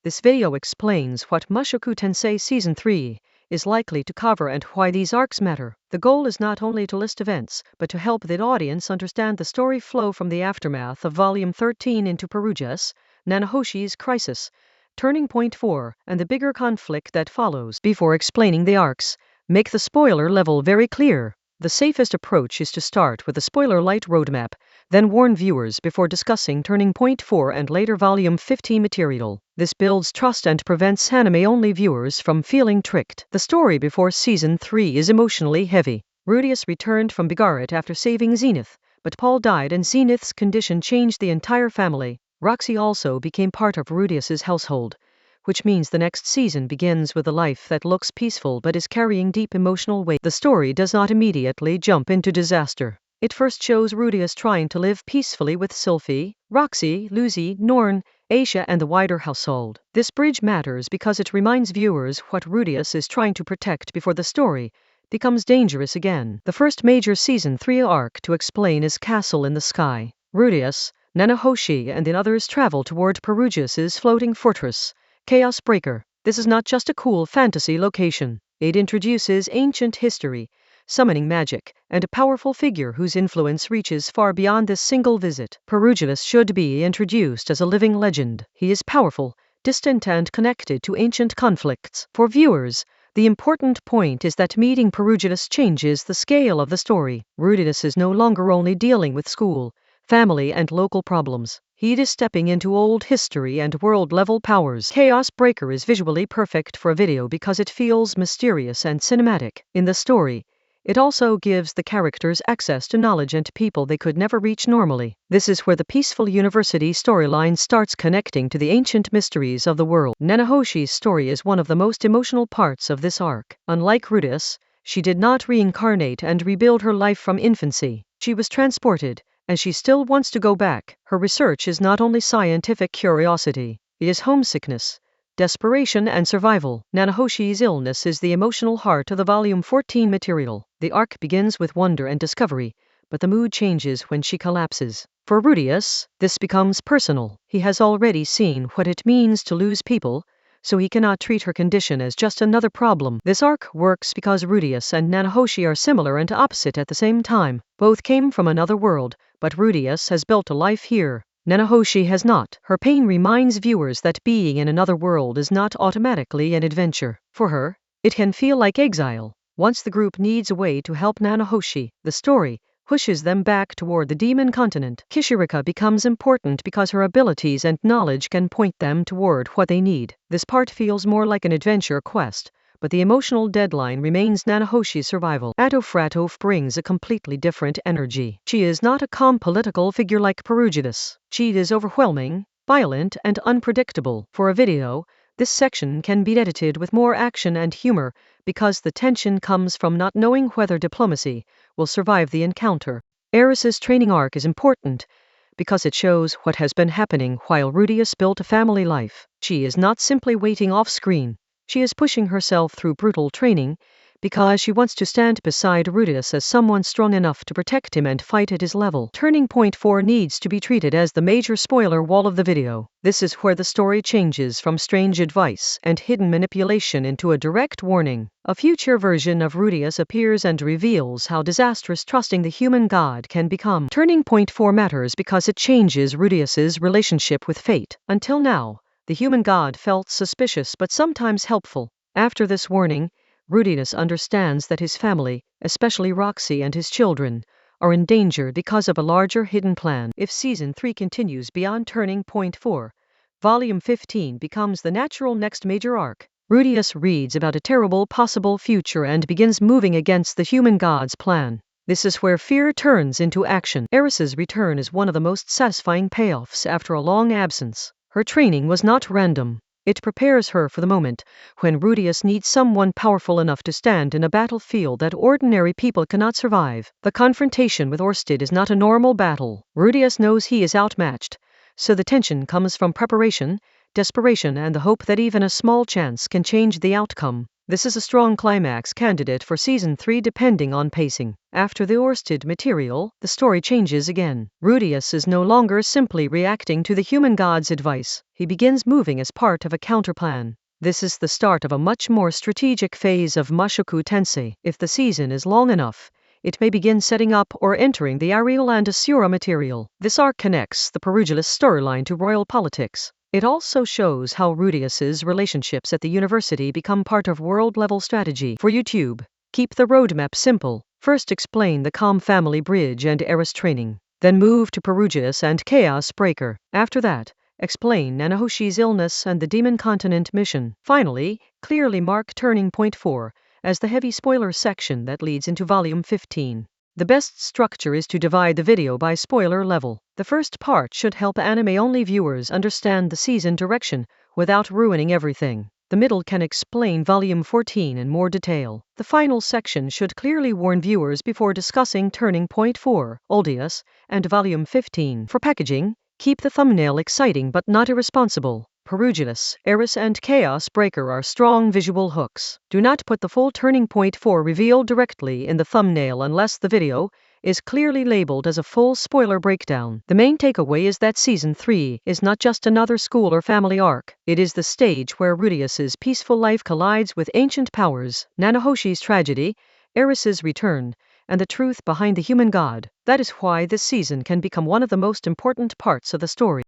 This video explains what Mushoku Tensei Season 3 is likely to cover and why these arcs matter. The goal is not only to list events, but to help the audience understand the story flow from the aftermath of Volume 13 into Perugia's, Nanahoshi's crisis, Turning Point 4, and the bigger conflict that follows. Before explaining the arcs, make the spoiler level very clear. The safest approach is to start with a spoiler-light roadmap, then warn viewers before discussing Turning Point 4 and later Volume 15 material. This builds trust and prevents anime-only viewers from feeling tricked. The story before Season 3 is emotionally heavy. Rudius returned from Bigaret after saving Zenith, but Paul died and Zenith's condition changed the entire family. Roxy also became part of Rudius's household, which means the next season begins with a life that looks peaceful but is carrying deep emotional weight. The story does not immediately jump into disaster. It first shows Rudius trying to live peacefully with Sylphie, Roxy, Lucy, Norn, Aisha and the wider household. This bridge matters because it reminds viewers what Rudius is trying to protect before the story becomes dangerous again. The first major Season 3 arc to explain is Castle in the Sky. Rudius, Nanahoshi and the others travel toward Perugia's floating fortress, Chaos Breaker. This is not just a cool fantasy location. It introduces ancient history, summoning magic, and a powerful figure whose influence reaches far beyond this single visit. Perugia should be introduced as a living legend. He is powerful, distant and connected to ancient conflicts. For viewers, the important point is that meeting Perugia changes the scale of the story. Rudius is no longer only dealing with school, family and local problems. He is stepping into old history and world-level powers. Chaos Breaker is visually perfect for a video because it feels mysterious and cinematic. In the story, it also gives the characters access to knowledge and people they could never reach normally. This is where the peaceful university storyline starts connecting to the ancient mysteries of the world. Nanahoshi's story is one of the most emotional parts of this arc. Unlike Rudius, she did not reincarnate and rebuild her life from infancy. She was transported, and she still wants to go back. Her research is not only scientific curiosity, it is homesickness, desperation and survival. Nanahoshi's illness is the emotional heart of the Volume 14 material. The arc begins with wonder and discovery, but the mood changes when she collapses. For Rudius, this becomes personal. He has already seen what it means to lose people, so he cannot treat her condition as just another problem. This arc works because Rudius and Nanahoshi are similar and opposite at the same time. Both came from another world, but Rudius has built a life here. Nanahoshi has not. Her pain reminds viewers that being in another world is not automatically an adventure. For her, it can feel like exile. Once the group needs a way to help Nanahoshi, the story pushes them back toward the demon continent. Kishirika becomes important because her abilities and knowledge can point them toward what they need. This part feels more like an adventure quest, but the emotional deadline remains Nanahoshi's survival. Atofratov brings a completely different energy. She is not a calm political figure like Perugius. She is overwhelming, violent and unpredictable. For a video, this section can be edited with more action and humor because the tension comes from not knowing whether diplomacy will survive the encounter. Eris's training arc is important because it shows what has been happening while Rudius built a family life. She is not simply waiting off-screen. She is pushing herself through brutal training because she wants to stand beside Rudius as someone strong enough to protect him and fight at his level. Turning Point 4 needs to be treated as the major spoiler wall of the video. This is where the story changes from strange advice and hidden manipulation into a direct warning. A future version of Rudius appears and reveals how disastrous trusting the human god can become. Turning Point 4 matters because it changes Rudius's relationship with fate. Until now, the human god felt suspicious but sometimes helpful. After this warning, Rudius understands that his family, especially Roxy and his children, are in danger because of a larger hidden plan. If Season 3 continues beyond Turning Point 4, Volume 15 becomes the natural next major arc. Rudius reads about a terrible possible future and begins moving against the human god's plan. This is where fear turns into action. Eris's return is one of the most satisfying payoffs after a long absence. Her training was not random. It prepares her for the moment when Rudius needs someone powerful enough to stand in a battlefield that ordinary people cannot survive. The confrontation with Orsted is not a normal battle. Rudius knows he is outmatched, so the tension comes from preparation, desperation and the hope that even a small chance can change the outcome. This is a strong climax candidate for Season 3 depending on pacing. After the Orsted material, the story changes again. Rudius is no longer simply reacting to the human god's advice. He begins moving as part of a counterplan. This is the start of a much more strategic phase of Mushoku Tensei. If the season is long enough, it may begin setting up or entering the Ariel and Asura material. This arc connects the Perugilus storyline to royal politics. It also shows how Rudius's relationships at the university become part of world-level strategy. For YouTube, keep the roadmap simple. First explain the Calm Family Bridge and Eris training. Then move to Perugilus and Chaos Breaker. After that, explain Nanahoshi's illness and the Demon Continent mission. Finally, clearly mark Turning Point 4 as the heavy spoiler section that leads into Volume 15. The best structure is to divide the video by spoiler level. The first part should help anime-only viewers understand the season direction without ruining everything. The middle can explain Volume 14 in more detail. The final section should clearly warn viewers before discussing Turning Point 4, Oldius, and Volume 15. For packaging, keep the thumbnail exciting but not irresponsible. Perugilus, Eris and Chaos Breaker are strong visual hooks. Do not put the full Turning Point 4 reveal directly in the thumbnail unless the video is clearly labeled as a full spoiler breakdown. The main takeaway is that Season 3 is not just another school or family arc. It is the stage where Rudius's peaceful life collides with ancient powers, Nanahoshi's tragedy, Eris's return, and the truth behind the human god. That is why this season can become one of the most important parts of the story.